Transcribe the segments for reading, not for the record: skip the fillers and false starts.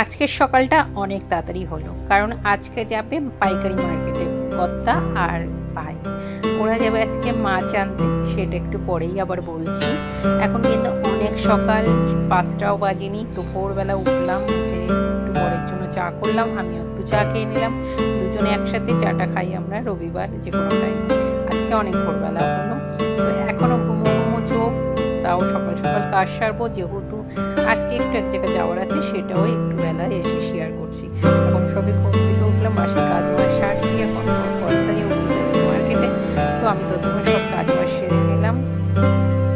আজকের সকালটা অনেক তাড়াতাড়ি হলো, কারণ আজকে যাবে পাইকারি মার্কেটে কর্তা আর ভাই। ওরা যাবে আজকে মাছ আনতে, সেটা একটু পরেই আবার বলছি। এখন কিন্তু অনেক সকাল, 5টাও বাজেনি। দুপুরবেলা উঠলাম, উঠে একটু পরের জন্য চা করলাম, আমিও একটু চা খেয়ে নিলাম। দুজনে একসাথে চাটা খাই আমরা রবিবার যে কোনো টাইম। আজকে অনেক ভোরবেলা হলো, তো এখনো ঘুমো চোখ, তাও সকাল সকাল কাজ সারবো, যেহেতু আজকে একটু এক জায়গায় যাওয়ার আছে, সেটাও একটু বেলায় এসে শেয়ার করছি। এখন সবই ঘুম থেকে উঠলাম, বাসি কাজ বাজ সারছি। এখন কর্তাকে উঠে গেছে মার্কেটে, তো আমি ততক্ষণ সব কাজ বাজ সেরে নিলাম।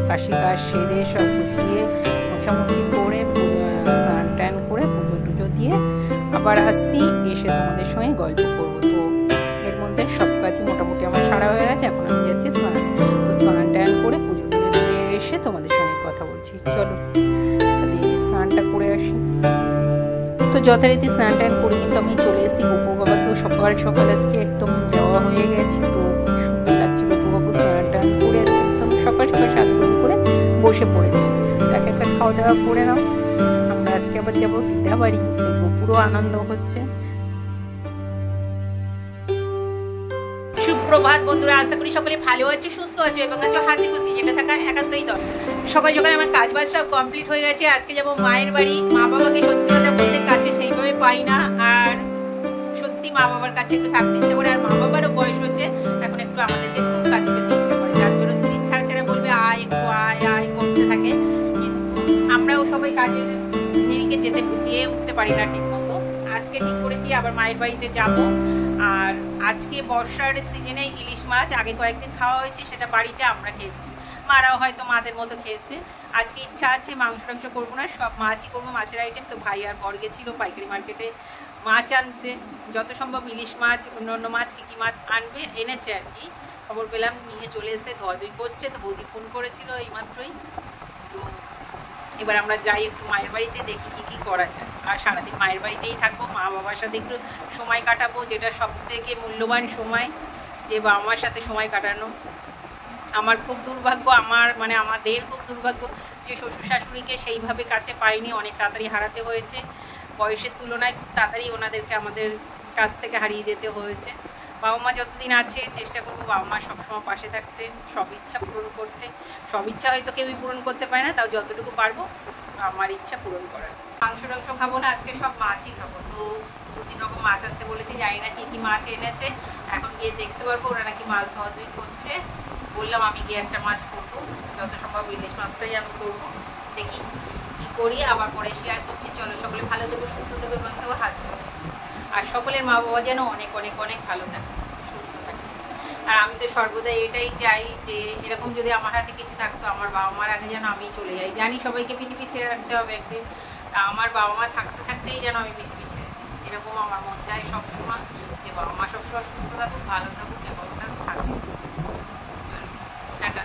বাসি কাজ সেরে সব গুছিয়ে মোছামুছি করে স্নান টান করে পুজো টুজো দিয়ে আবার আসছি, এসে তোমাদের সঙ্গে গল্প করবো। তো এর মধ্যে সব কাজই মোটামুটি আমার সারা হয়ে গেছে। এখন আমি যাচ্ছি স্নান, তো স্নান টান করে পুজো টুজো দিয়ে এসে তোমাদের সঙ্গে কথা বলছি। চলো তাহলে স্নানটা করে আসি। তো যথারীতি স্নান টান করে কিন্তু আমি চলে এসেছি। গোপু বাবাকেও সকাল সকাল আজকে একদম যাওয়া হয়ে গেছে, তো সুন্দর লাগছে। গোপু বাবু স্নান টান করে আজকে একদম সকাল সকাল সাজুগুজু করে বসে পড়েছি। তাকে একটা খাওয়া দাওয়া করে নাও। আমরা আজকে আবার যাবো দিদা বাড়ি, দেখবো পুরো আনন্দ হচ্ছে। সুপ্রভাত বন্ধুরা, আশা করি সকলে ভালো আছো, সুস্থ আছো এবং আছো হাসি খুশি, যেটা থাকা একান্তই দরকার। সকাল সকালে আমার কাজ বাজ সব কমপ্লিট হয়ে গেছে। আজকে যাবো মায়ের বাড়ি। মা বাবাকে সত্যি কথা বলতে কাছে সেইভাবে পাই না, আর সত্যি মা বাবার কাছে একটু থাকতে ইচ্ছে করে। আর মা বাবারও বয়স হচ্ছে, এখন একটু আমাদেরকে খুব কাছে পেতে ইচ্ছে করে, যার জন্য দুদিন ছাড়া ছাড়া বলবে আয় একটু আয় আয় করতে থাকে। কিন্তু আমরাও সবাই কাজের দিকে যেয়ে উঠতে পারি না ঠিক মতো। আজকে ঠিক করেছি আবার মায়ের বাড়িতে যাবো। আর আজকে বর্ষার সিজনে ইলিশ মাছ আগে কয়েকদিন খাওয়া হয়েছে, সেটা বাড়িতে আমরা খেয়েছি, মারাও হয়তো মাদের মতো খেয়েছে। আজকে ইচ্ছা আছে মাংস টাংস করবো না, সব মাছই করবো, মাছের আইটেম। তো ভাই আর বর গেছিলো পাইকারি মার্কেটে মাছ আনতে, যত সম্ভব ইলিশ মাছ, অন্য অন্য মাছ কী কী মাছ আনবে এনেছে আর কি। খবর পেলাম নিয়ে চলে এসে ধোয়াধুয়ি করছে, তো বৌদি ফোন করেছিল এইমাত্রই। তো এবার আমরা যাই একটু মায়ের বাড়িতে, দেখি কি কি করা যায়। আর সারাদিন মায়ের বাড়িতেই থাকবো, মা বাবার সাথে একটু সময় কাটাবো, যেটা সব থেকে মূল্যবান সময়, যে বাবা মার সাথে সময় কাটানো। আমার খুব দুর্ভাগ্য, আমাদের খুব দুর্ভাগ্য যে শ্বশুর শাশুড়িকে সেইভাবে কাছে পাইনি, অনেক তাড়াতাড়ি হারাতে হয়েছে। বয়সের তুলনায় খুব তাড়াতাড়ি ওনাদেরকে আমাদের কাছ থেকে হারিয়ে যেতে হয়েছে। বাবা মা যতদিন আছে চেষ্টা করবো বাবা মা সবসময় পাশে থাকতে, সব ইচ্ছা পূরণ করতে। সব ইচ্ছা হয়তো কেউই পূরণ করতে পারে না, তাও যতটুকু পারবো আমার ইচ্ছা পূরণ করার। মাংস টাংস খাবো না, আজকে সব মাছই খাবো। তো 2-3 রকম মাছ আনতে বলেছি, জানি না কী কী মাছ এনেছে, এখন গিয়ে দেখতে পারবো। ওরা নাকি মাছ ধোয়াধুয়ি করছে, বললাম আমি গিয়ে একটা মাছ করবো, যত সম্ভব ইলিশ মাছটাই আমি করবো। দেখি কী করি, আবার পরে শেয়ার করছি। চলো সকলে ভালো থেকো, সুস্থ থেকো এবং থেকো হাসি হাসি। আর সকলের মা বাবা যেন অনেক অনেক অনেক ভালো থাকে, সুস্থ থাকে। আর আমি তো সর্বদাই এটাই চাই যে এরকম যদি আমার হাতে কিছু থাকতো, আমার বাবা মার আগে যেন আমি চলে যাই। জানি সবাইকে পৃথিবী ছেড়ে রাখতে হবে একদিন, আমার বাবা মা থাকতে থাকতেই যেন আমি পৃথিবী ছেড়ে দিই, এরকম আমার মন চাই সবসময়, যে বাবা মা সবসময় সুস্থ থাকুক, ভালো থাকুক এবং থাকুক হাসি হাসি। চলো টাটা।